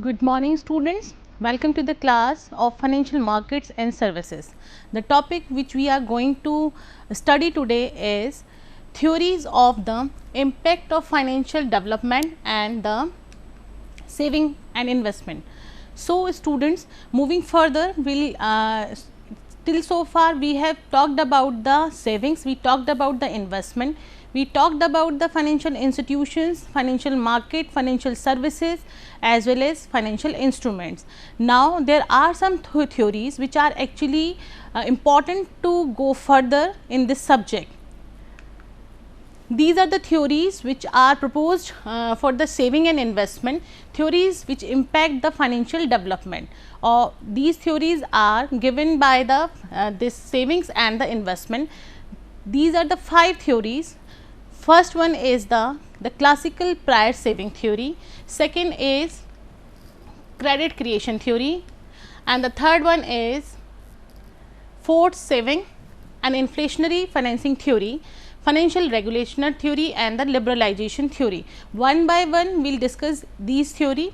Good morning students, welcome to the class of financial markets and services. The topic which we are going to study today is theories of the impact of financial development and the saving and investment. So students, moving further, till so far we have talked about the savings, we talked about the investment, we talked about the financial institutions, financial market, financial services as well as financial instruments. Now there are some theories which are actually important to go further in this subject. These are the theories which are proposed for the saving and investment, theories which impact the financial development. These theories are given by the this savings and the investment. These are the 5 theories. First one is the classical prior saving theory, second is credit creation theory, and the third one is forced saving and inflationary financing theory, financial regulation theory and the liberalization theory. One by one we will discuss these theory.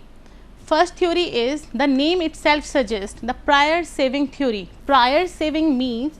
First theory is, the name itself suggests, the prior saving theory. Prior saving means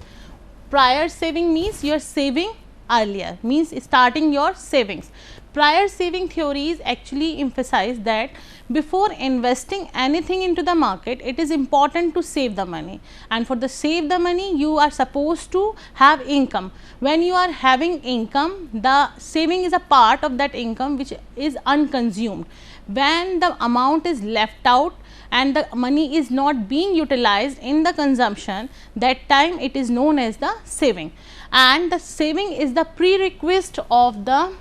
you are saving earlier, means starting your savings. Prior saving theories actually emphasize that before investing anything into the market, it is important to save the money, and for the save the money you are supposed to have income. When you are having income, the saving is a part of that income which is unconsumed. When the amount is left out and the money is not being utilized in the consumption, that time it is known as the saving, and the saving is the prerequisite of the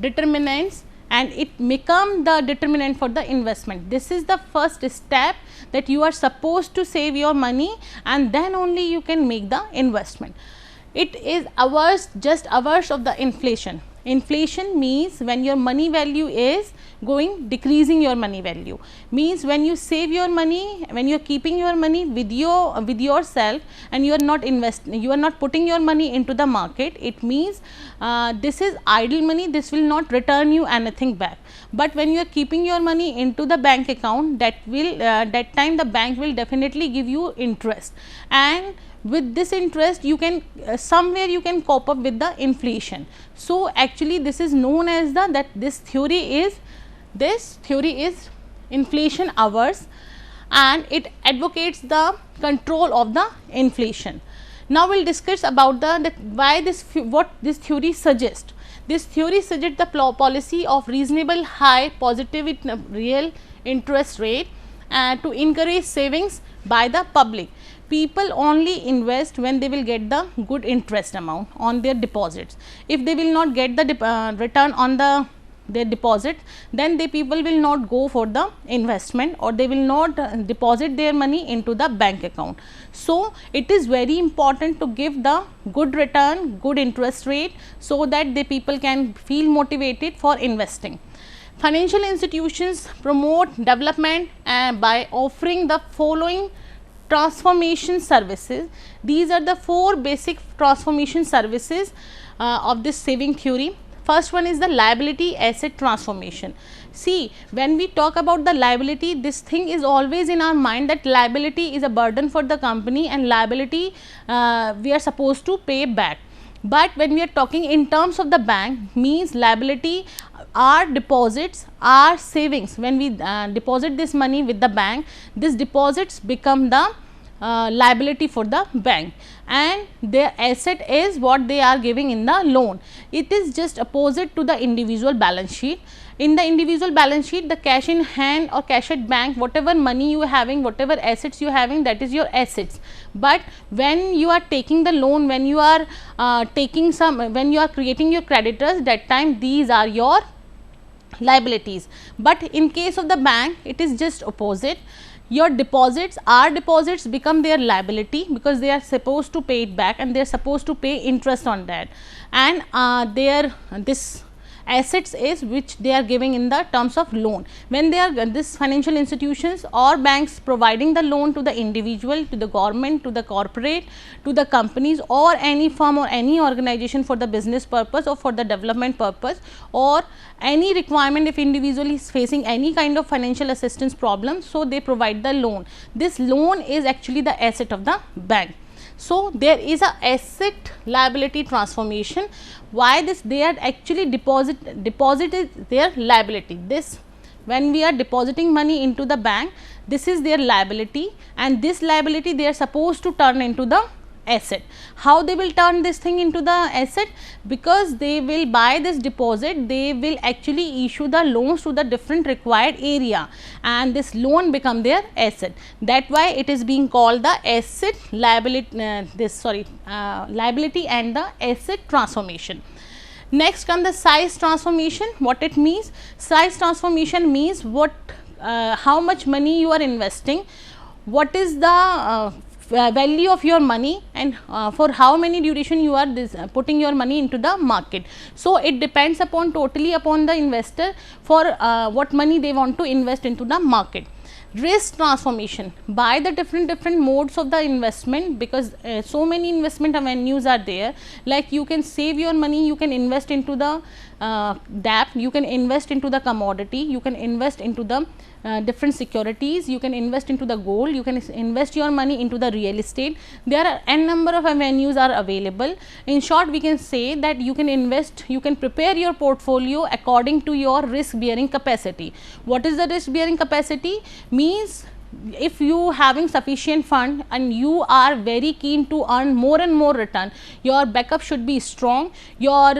determinants and it become the determinant for the investment. This is the first step, that you are supposed to save your money and then only you can make the investment. It is just averse of the inflation. Inflation means when your money value is decreasing your money value, means when you save your money, when you are keeping your money with yourself and you are not putting your money into the market, it means this is idle money, this will not return you anything back. But when you are keeping your money into the bank account, that time the bank will definitely give you interest, and with this interest you can somewhere you can cope up with the inflation. So actually this is known as this theory is inflation averse, and it advocates the control of the inflation. Now we will discuss about what this theory suggests. This theory suggests the policy of reasonable high positive real interest rate to encourage savings by the public. People only invest when they will get the good interest amount on their deposits. If they will not get the return on their deposit, then the people will not go for the investment, or they will not deposit their money into the bank account. So it is very important to give the good return, good interest rate, so that the people can feel motivated for investing. Financial institutions promote development by offering the following transformation services. These are the 4 basic transformation services of this saving theory. First one is the liability asset transformation. See, when we talk about the liability, this thing is always in our mind, that liability is a burden for the company and liability we are supposed to pay back. But when we are talking in terms of the bank, means liability are deposits, are savings. When we deposit this money with the bank, these deposits become the liability for the bank, and their asset is what they are giving in the loan. It is just opposite to the individual balance sheet. In the individual balance sheet, the cash in hand or cash at bank, whatever money you are having, whatever assets you are having, that is your assets. But when you are taking the loan, when you are when you are creating your creditors, that time these are your liabilities. But in case of the bank, it is just opposite. Your deposits become their liability, because they are supposed to pay it back and they are supposed to pay interest on that, and this assets is which they are giving in the terms of loan. When they are this financial institutions or banks providing the loan to the individual, to the government, to the corporate, to the companies or any firm or any organization for the business purpose or for the development purpose, or any requirement if individual is facing any kind of financial assistance problem, so they provide the loan. This loan is actually the asset of the bank. So there is a asset liability transformation. Why this? They are actually deposit is their liability. This, when we are depositing money into the bank, this is their liability, and this liability they are supposed to turn into the asset. How they will turn this thing into the asset? Because they will buy this deposit, they will actually issue the loans to the different required area, and this loan become their asset. That why it is being called the asset liability, liability and the asset transformation. Next come the size transformation. What it means? Size transformation means what, how much money you are investing, what is the value of your money, and for how many duration you are putting your money into the market. So it depends upon totally upon the investor for what money they want to invest into the market. Risk transformation, by the different modes of the investment, because so many investment avenues are there, like you can save your money, you can invest into the debt, you can invest into the commodity, you can invest into the different securities, you can invest into the gold, you can invest your money into the real estate. There are n number of avenues are available. In short, we can say that you can invest, you can prepare your portfolio according to your risk bearing capacity. What is the risk bearing capacity? Means if you having sufficient fund and you are very keen to earn more and more return, your backup should be strong, your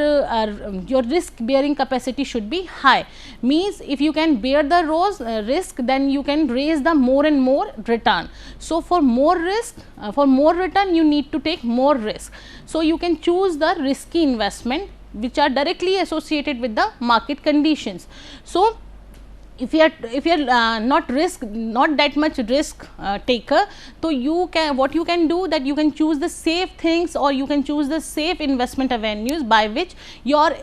risk bearing capacity should be high. Means if you can bear the risk, then you can raise the more and more return. So for more risk, for more return, you need to take more risk. So you can choose the risky investment which are directly associated with the market conditions. So if you are not that much risk taker, so you can, what you can do, that you can choose the safe things, or you can choose the safe investment avenues by which your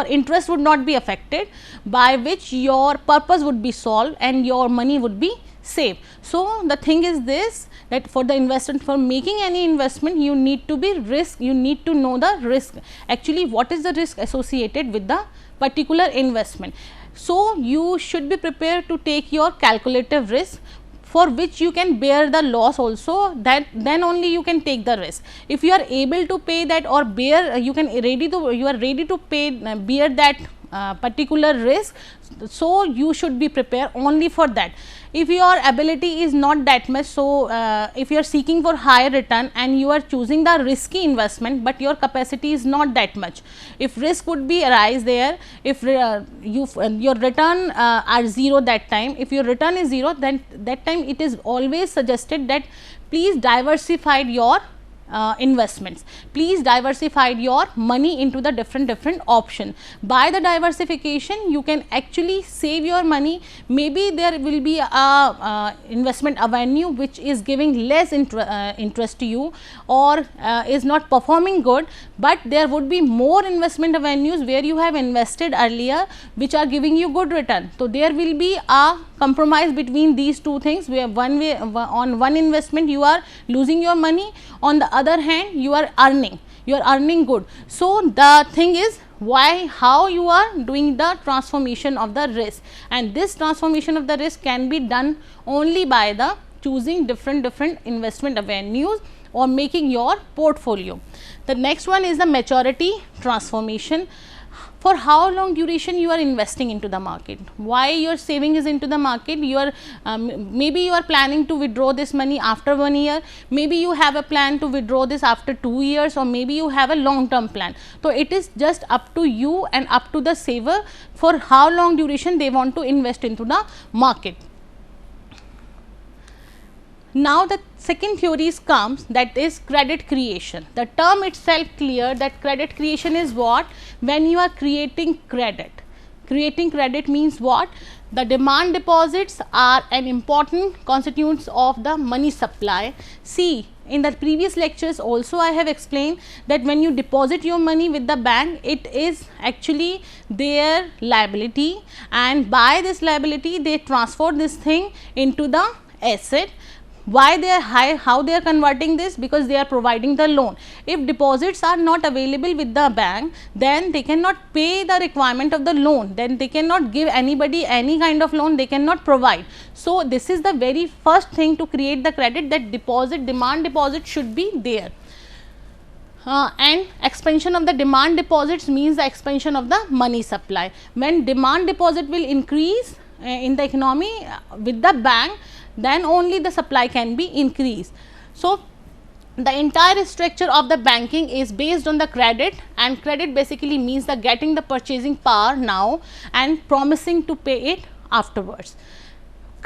interest would not be affected, by which your purpose would be solved and your money would be safe. So the thing is this, that for the investment, for making any investment, you need to be risk, you need to know the risk, actually what is the risk associated with the particular investment. So you should be prepared to take your calculative risk, for which you can bear the loss also, that then only you can take the risk. If you are able to pay that or bear, you are ready to pay, bear that particular risk, so you should be prepared only for that. If your ability is not that much, so if you are seeking for higher return and you are choosing the risky investment, but your capacity is not that much, if risk would be arise there, if your return are zero that time, if your return is zero, then that time it is always suggested that please diversify your investments, please diversify your money into the different option. By the diversification, you can actually save your money. Maybe there will be a investment avenue which is giving less interest to you, or is not performing good, but there would be more investment avenues where you have invested earlier which are giving you good return. So there will be a compromise between these two things, where on one investment you are losing your money, on the other hand you are earning good. So the thing is, how you are doing the transformation of the risk, and this transformation of the risk can be done only by the choosing different investment avenues or making your portfolio. The next one is the maturity transformation. For how long duration you are investing into the market, why your saving is into the market, you are maybe you are planning to withdraw this money after 1 year, maybe you have a plan to withdraw this after 2 years, or maybe you have a long term plan. So it is just up to you and up to the saver for how long duration they want to invest into the market. Now the second theory comes, that is credit creation. The term itself clear that credit creation is what? When you are creating credit. Creating credit means what? The demand deposits are an important constituents of the money supply. See, in the previous lectures also I have explained that when you deposit your money with the bank, it is actually their liability, and by this liability they transfer this thing into the asset. Why they are high, how they are converting this? Because they are providing the loan. If deposits are not available with the bank, then they cannot pay the requirement of the loan, then they cannot give anybody any kind of loan, they cannot provide. So this is the very first thing to create the credit, that deposit, demand deposit should be there. And expansion of the demand deposits means the expansion of the money supply. When demand deposit will increase in the economy with the bank, then only the supply can be increased. So the entire structure of the banking is based on the credit, and credit basically means the getting the purchasing power now and promising to pay it afterwards.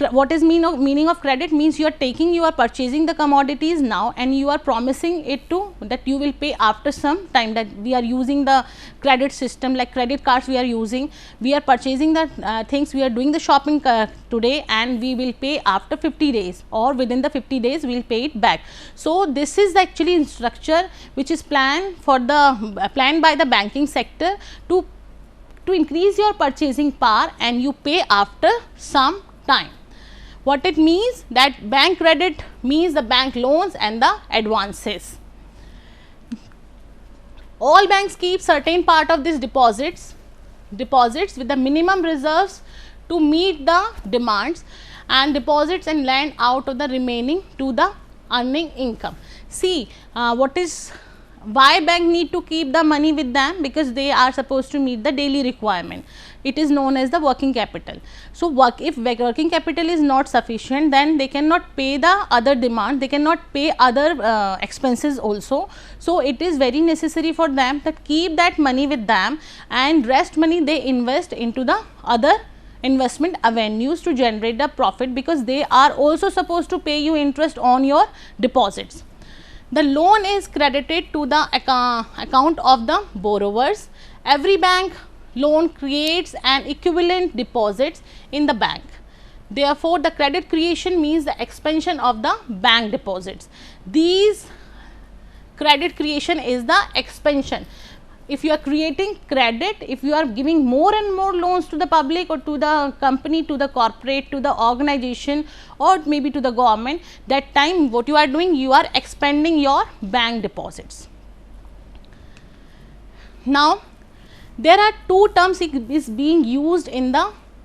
What is meaning of credit? Means you are purchasing the commodities now and you are promising it to that you will pay after some time. That we are using the credit system like credit cards we are using, we are purchasing the things, we are doing the shopping today and we will pay after 50 days or within the 50 days we will pay it back. So this is actually structure which is planned by the banking sector to increase your purchasing power and you pay after some time. What it means? That bank credit means the bank loans and the advances. All banks keep certain part of these deposits with the minimum reserves to meet the demands, and deposits and lend out of the remaining to the earning income. See, why bank need to keep the money with them? Because they are supposed to meet the daily requirement. It is known as the working capital. So if working capital is not sufficient, then they cannot pay the other demand, they cannot pay other expenses also. So it is very necessary for them that keep that money with them, and rest money they invest into the other investment avenues to generate the profit, because they are also supposed to pay you interest on your deposits. The loan is credited to the account of the borrowers. Every bank loan creates an equivalent deposits in the bank. Therefore, the credit creation means the expansion of the bank deposits. These credit creation is the expansion. If you are creating credit, if you are giving more and more loans to the public or to the company, to the corporate, to the organization or maybe to the government, that time what you are doing, you are expanding your bank deposits. Now, there are two terms is being used in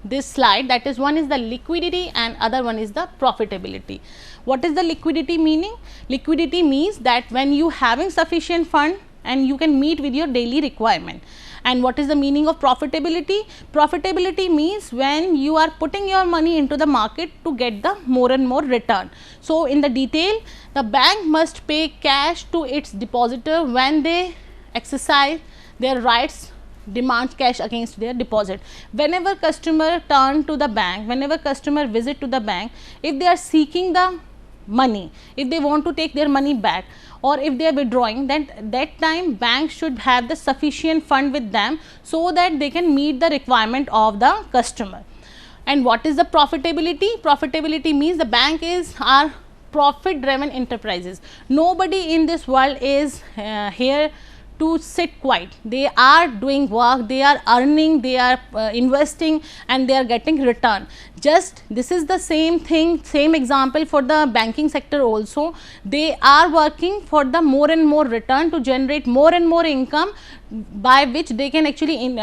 this slide, that is, one is the liquidity and other one is the profitability. What is the liquidity meaning? Liquidity means that when you having sufficient fund and you can meet with your daily requirement. And what is the meaning of profitability? Profitability means when you are putting your money into the market to get the more and more return. So in the detail, the bank must pay cash to its depositor when they exercise their rights, demand cash against their deposit. Whenever customer turn to the bank, whenever customer visit to the bank, if they are seeking the money, if they want to take their money back or if they are withdrawing, then that time bank should have the sufficient fund with them so that they can meet the requirement of the customer. And what is the profitability? Profitability means the bank are profit driven enterprises. Nobody in this world is here to sit quiet. They are doing work, they are earning, they are investing and they are getting return. Just this is the same thing, same example for the banking sector also. They are working for the more and more return to generate more and more income, by which they can actually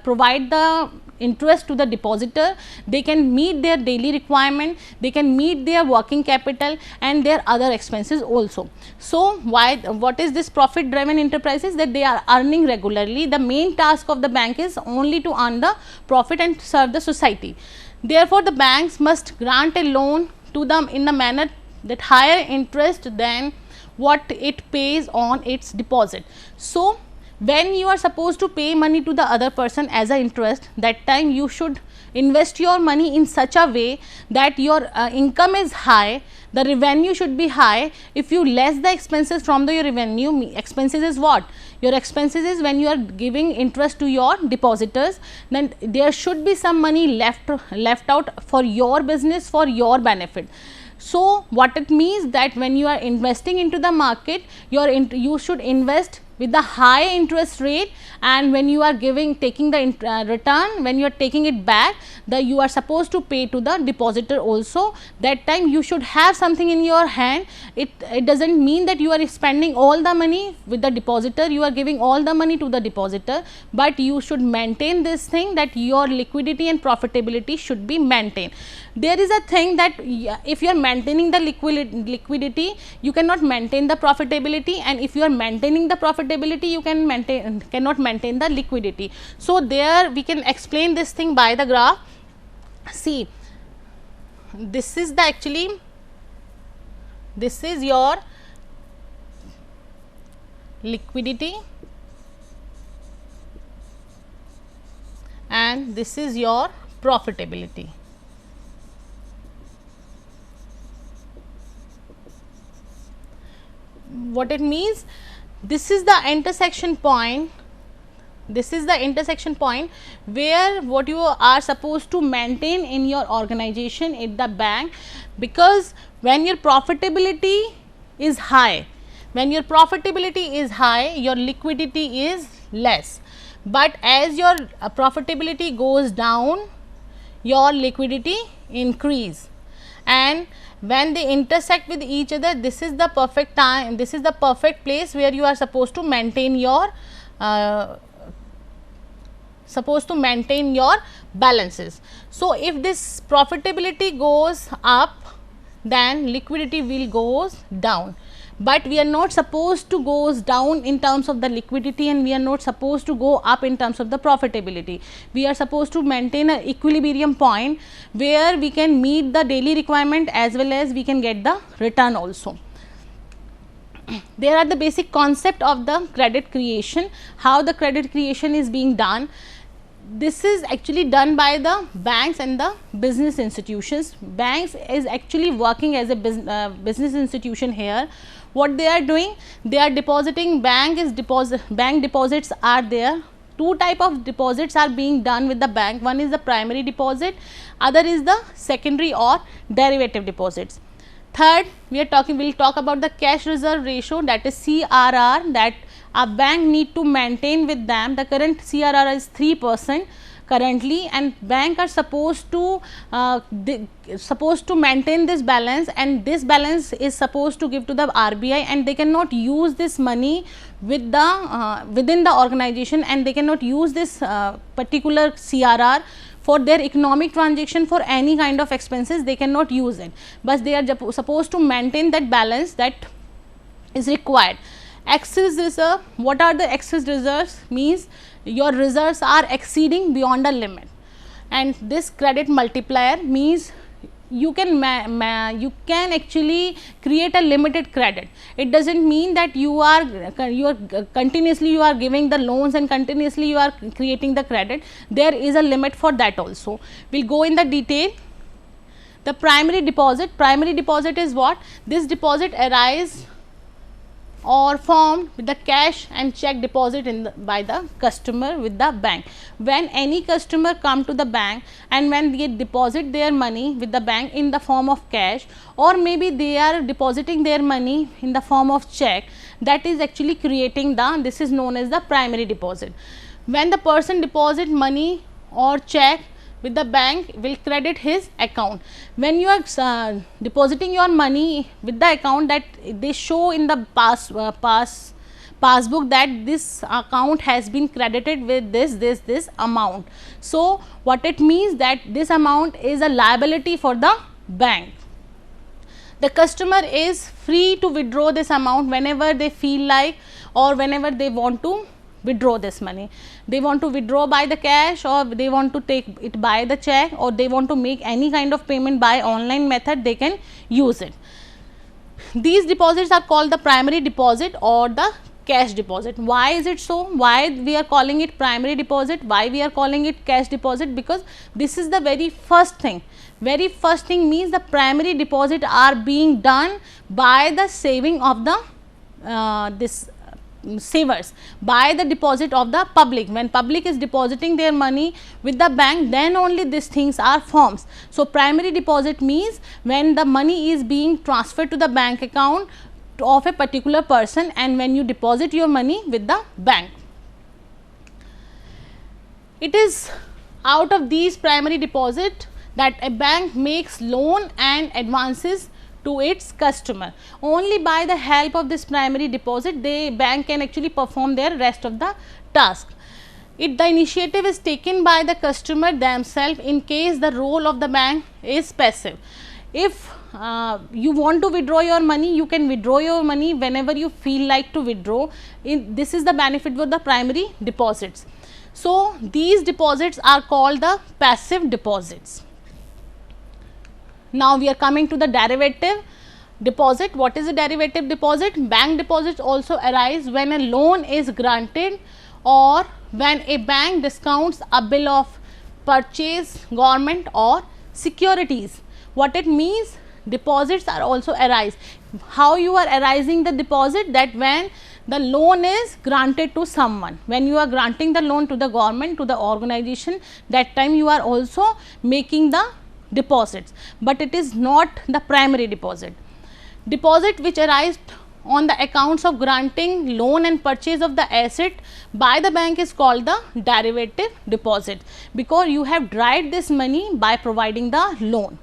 provide the interest to the depositor, they can meet their daily requirement, they can meet their working capital and their other expenses also. So what is this profit driven enterprises? That they are earning regularly. The main task of the bank is only to earn the profit and serve the society. Therefore, the banks must grant a loan to them in the manner that higher interest than what it pays on its deposit. So when you are supposed to pay money to the other person as a interest, that time you should invest your money in such a way that your income is high, the revenue should be high. If you less the expenses from your revenue, expenses is what? Your expenses is when you are giving interest to your depositors, then there should be some money left out for your business, for your benefit. So what it means that when you are investing into the market, you should invest with the high interest rate, and when you are taking the return, when you are taking it back, you are supposed to pay to the depositor also. That time you should have something in your hand. It doesn't mean that you are spending all the money with the depositor, you are giving all the money to the depositor, but you should maintain this thing that your liquidity and profitability should be maintained. There is a thing that if you are maintaining the liquidity, you cannot maintain the profitability, and if you are maintaining the profitability, you cannot maintain the liquidity. So there we can explain this thing by the graph. See, this is your liquidity and this is your profitability. What it means, this is the intersection point, where what you are supposed to maintain in your organization at the bank, because when your profitability is high, your liquidity is less, but as your profitability goes down, your liquidity increase, and when they intersect with each other, this is the perfect time, this is the perfect place where you are supposed to maintain your balances. So if this profitability goes up, then liquidity will goes down, but we are not supposed to goes down in terms of the liquidity, and we are not supposed to go up in terms of the profitability. We are supposed to maintain an equilibrium point where we can meet the daily requirement as well as we can get the return also. There are the basic concept of the credit creation, how the credit creation is being done. This is actually done by the banks and the business institutions. Banks is actually working as a business institution here. What they are doing, they are depositing, bank deposits are there. Two type of deposits are being done with the bank. One is the primary deposit, other is the secondary or derivative deposits. Third, we'll talk about the cash reserve ratio, that is CRR, that a bank need to maintain with them. The current CRR is 3% currently, and bank are supposed to maintain this balance, and this balance is supposed to give to the RBI, and they cannot use this money with the within the organization, and they cannot use this particular CRR for their economic transaction, for any kind of expenses they cannot use it, but they are supposed to maintain that balance that is required. Excess reserve, what are the excess reserves? Means your reserves are exceeding beyond a limit, and this credit multiplier means you can actually create a limited credit. It doesn't mean that you are continuously you are giving the loans and continuously you are creating the credit. There is a limit for that also. We'll go in the detail. The primary deposit is what? This deposit arise or formed with the cash and check deposit by the customer with the bank. When any customer come to the bank and when they deposit their money with the bank in the form of cash, or maybe they are depositing their money in the form of check, that is actually creating this is known as the primary deposit. When the person deposit money or check with the bank, will credit his account. When you are depositing your money with the account, that they show in the passbook that this account has been credited with this amount. So what it means, that this amount is a liability for the bank. The customer is free to withdraw this amount whenever they feel like, or whenever they want to withdraw this money. They want to withdraw by the cash, or they want to take it by the check, or they want to make any kind of payment by online method, they can use it. These deposits are called the primary deposit or the cash deposit. Why is it so? Why we are calling it primary deposit? Why we are calling it cash deposit? Because this is the very first thing. Very first thing means the primary deposit are being done by the saving of the savers by the deposit of the public. When public is depositing their money with the bank, then only these things are formed. So, primary deposit means when the money is being transferred to the bank account of a particular person, and when you deposit your money with the bank. It is out of these primary deposit that a bank makes loan and advances to its customer. Only by the help of this primary deposit, the bank can actually perform their rest of the task. The initiative is taken by the customer themselves in case the role of the bank is passive. If you want to withdraw your money, you can withdraw your money whenever you feel like to withdraw. This is the benefit of the primary deposits. So, these deposits are called the passive deposits. Now, we are coming to the derivative deposit. What is a derivative deposit? Bank deposits also arise when a loan is granted or when a bank discounts a bill of purchase, government or securities. What it means? Deposits are also arise. How you are arising the deposit? That when the loan is granted to someone, when you are granting the loan to the government, to the organization, that time you are also making the deposits, but it is not the primary deposit. Deposit which arise on the accounts of granting loan and purchase of the asset by the bank is called the derivative deposit, because you have derived this money by providing the loan.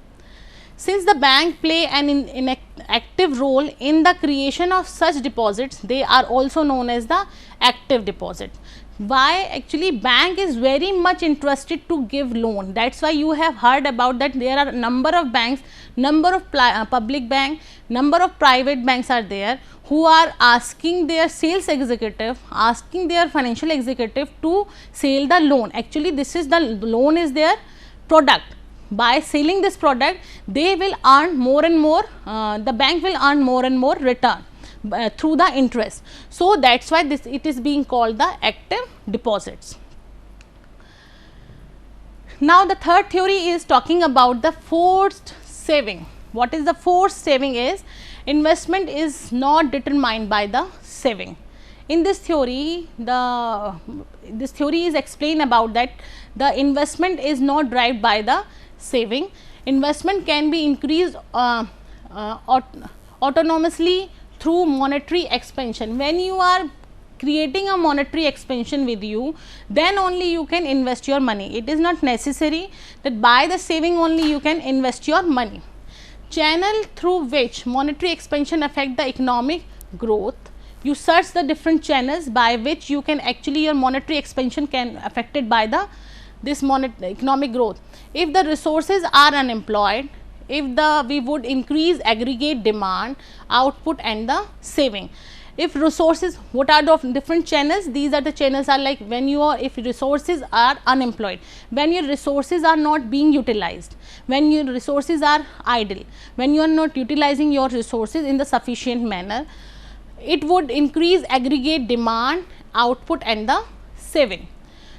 Since the bank play an active role in the creation of such deposits, they are also known as the active deposit. Why? Actually, bank is very much interested to give loan. That's why you have heard about that there are number of banks, number of public bank, number of private banks are there who are asking their sales executive, asking their financial executive to sell the loan. Actually, this is the loan is their product. By selling this product, they will earn more and more, the bank will earn more and more return through the interest. So, that is why it is being called the active deposits. Now, the third theory is talking about the forced saving. What is the forced saving is? Investment is not determined by the saving. In this theory, this theory is explained about that the investment is not derived by the saving. Investment can be increased autonomously through monetary expansion. When you are creating a monetary expansion with you, then only you can invest your money. It is not necessary that by the saving only you can invest your money. Channel through which monetary expansion affect the economic growth. You search the different channels by which you can actually your monetary expansion can affected by the this economic growth. If the resources are unemployed, if we would increase aggregate demand, output and the saving. If resources, what are the different channels? These are the channels are like when you are, if resources are unemployed, when your resources are not being utilized, when your resources are idle, when you are not utilizing your resources in the sufficient manner, it would increase aggregate demand, output and the saving.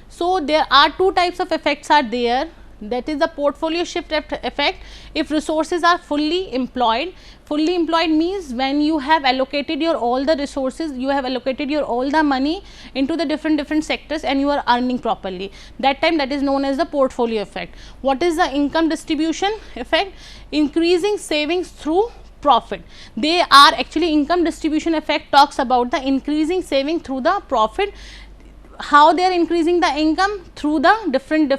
So, there are two types of effects are there, that is the portfolio shift effect. If resources are fully employed means when you have allocated your all the resources, you have allocated your all the money into the different sectors and you are earning properly, that time that is known as the portfolio effect. What is the income distribution effect? Increasing savings through profit. They are actually income distribution effect talks about the increasing saving through the profit. How they are increasing the income? Through the different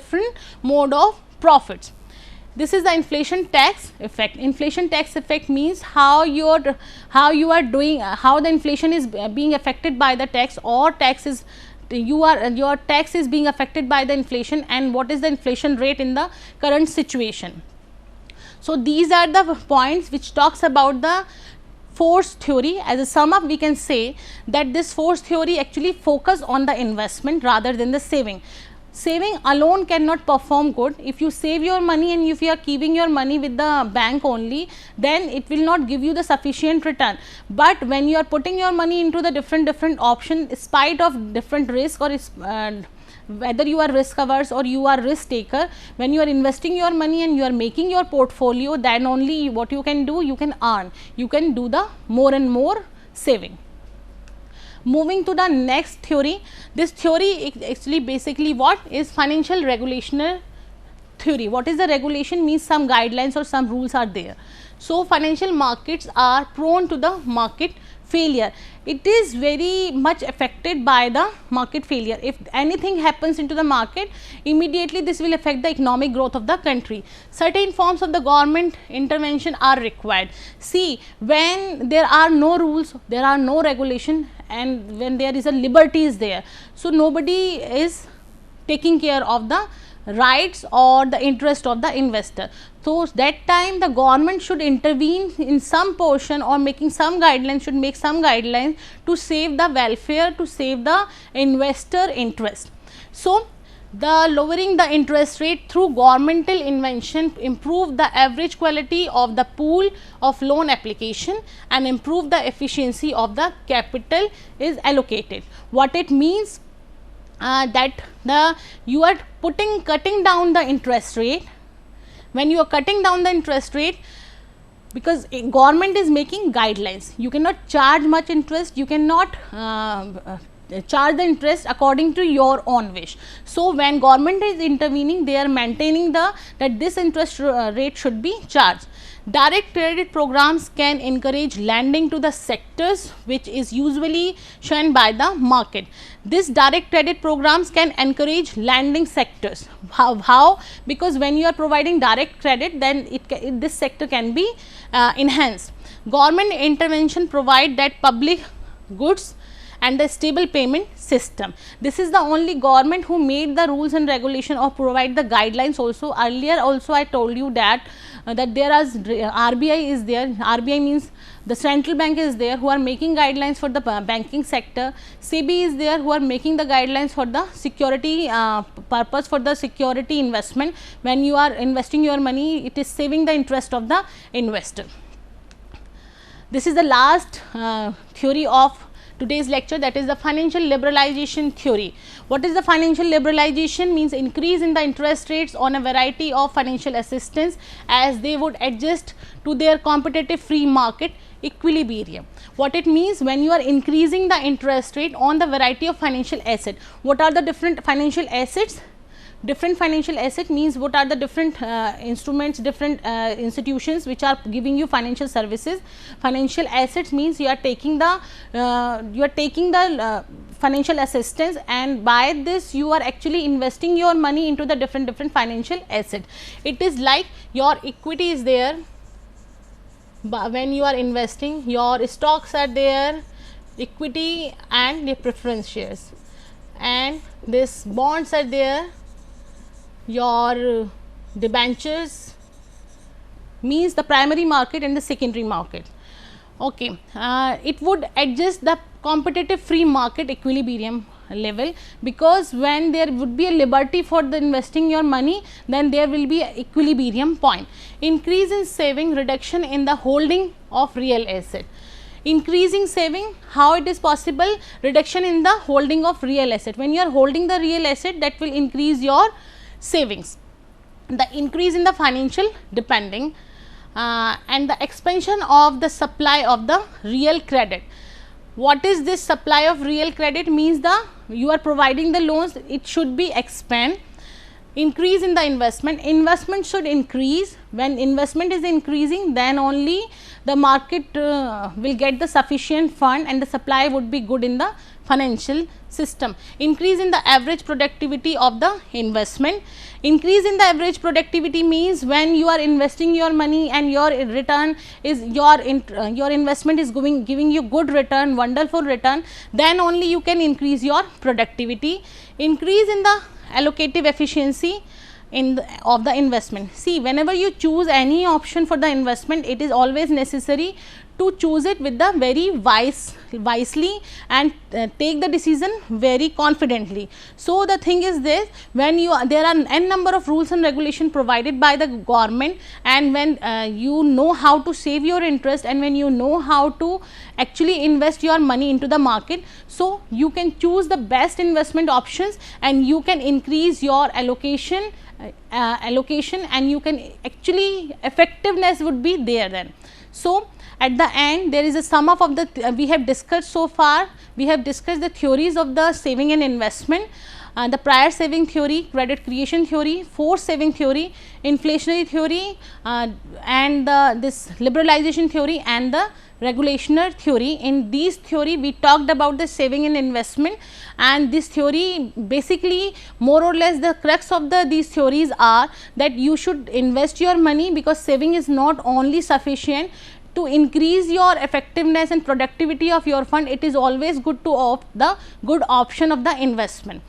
mode of profits. This is the inflation tax effect. Inflation tax effect means how you are doing, how the inflation is being affected by the tax, or tax is your tax is being affected by the inflation, and what is the inflation rate in the current situation. So, these are the points which talks about the forced theory. As a sum up, we can say that this forced theory actually focus on the investment rather than the saving. Saving alone cannot perform good. If you save your money and if you are keeping your money with the bank only, then it will not give you the sufficient return. But when you are putting your money into the different option, spite of different risk, or whether you are risk averse or you are risk taker, when you are investing your money and you are making your portfolio, then only what you can do, you can earn, you can do the more and more saving. Moving to the next theory, this theory actually basically what is financial regulational theory. What is the regulation? Means some guidelines or some rules are there. So, financial markets are prone to the market failure. It is very much affected by the market failure. If anything happens into the market, immediately this will affect the economic growth of the country. Certain forms of the government intervention are required. See, when there are no rules, there are no regulation, and when there is a liberty is there, so nobody is taking care of the rights or the interest of the investor. So, that time the government should intervene in some portion or making some guidelines, should make some guidelines to save the welfare, to save the investor interest. So, the lowering the interest rate through governmental intervention improve the average quality of the pool of loan application and improve the efficiency of the capital is allocated. What it means? That you are cutting down the interest rate. When you are cutting down the interest rate, because government is making guidelines, you cannot charge much interest, you cannot charge the interest according to your own wish. So, when government is intervening, they are maintaining that this interest rate should be charged. Direct credit programs can encourage lending to the sectors which is usually shown by the market. This direct credit programs can encourage lending sectors. How? Because when you are providing direct credit, then this sector can be enhanced. Government intervention provide that public goods and the stable payment system. This is the only government who made the rules and regulation or provide the guidelines also. Earlier also I told you that there is RBI is there. RBI means the central bank is there, who are making guidelines for the banking sector. SEBI is there, who are making the guidelines for the security purpose, for the security investment. When you are investing your money, it is saving the interest of the investor. This is the last theory of today's lecture, that is the financial liberalization theory. What is the financial liberalization? Means increase in the interest rates on a variety of financial assistance as they would adjust to their competitive free market equilibrium. What it means? When you are increasing the interest rate on the variety of financial asset. What are the different financial assets? Different financial asset means what are the different instruments, different institutions which are giving you financial services. Financial assets means you are taking the financial assistance, and by this you are actually investing your money into the different financial asset. It is like your equity is there, when you are investing, your stocks are there, equity and the preference shares, and this bonds are there, your debentures, means the primary market and the secondary market. Okay. It would adjust the competitive free market equilibrium level, because when there would be a liberty for the investing your money, then there will be a equilibrium point. Increase in saving, reduction in the holding of real asset. Increasing saving, how it is possible? Reduction in the holding of real asset. When you are holding the real asset, that will increase your savings. The increase in the financial depending and the expansion of the supply of the real credit. What is this supply of real credit? Means you are providing the loans, it should be expand. Increase in the investment, investment should increase. When investment is increasing, then only the market will get the sufficient fund and the supply would be good in the financial system. Increase in the average productivity of the investment. Increase in the average productivity means when you are investing your money and your return is your investment is giving you good return, wonderful return, then only you can increase your productivity. Increase in the allocative efficiency of the investment. See, whenever you choose any option for the investment, it is always necessary to choose it with the very wisely and take the decision very confidently. So, the thing is this, when there are n number of rules and regulation provided by the government, and when you know how to save your interest and when you know how to actually invest your money into the market, so you can choose the best investment options and you can increase your allocation and you can actually effectiveness would be there then. So at the end there is a sum up of the we have discussed so far. We have discussed the theories of the saving and investment, the prior saving theory, credit creation theory, forced saving theory, inflationary theory, and this liberalization theory and the regulational theory. In these theory we talked about the saving and investment, and this theory basically more or less the crux of these theories are that you should invest your money, because saving is not only sufficient to increase your effectiveness and productivity of your fund. It is always good to opt the good option of the investment.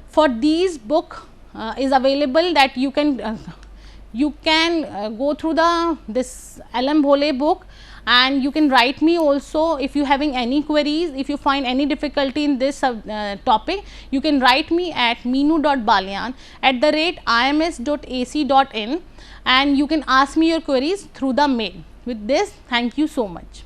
For these book is available that you can go through this Alam Bhole book, and you can write me also if you having any queries. If you find any difficulty in this topic, you can write me at meenu.balian@ims.ac.in, and you can ask me your queries through the mail. With this, thank you so much.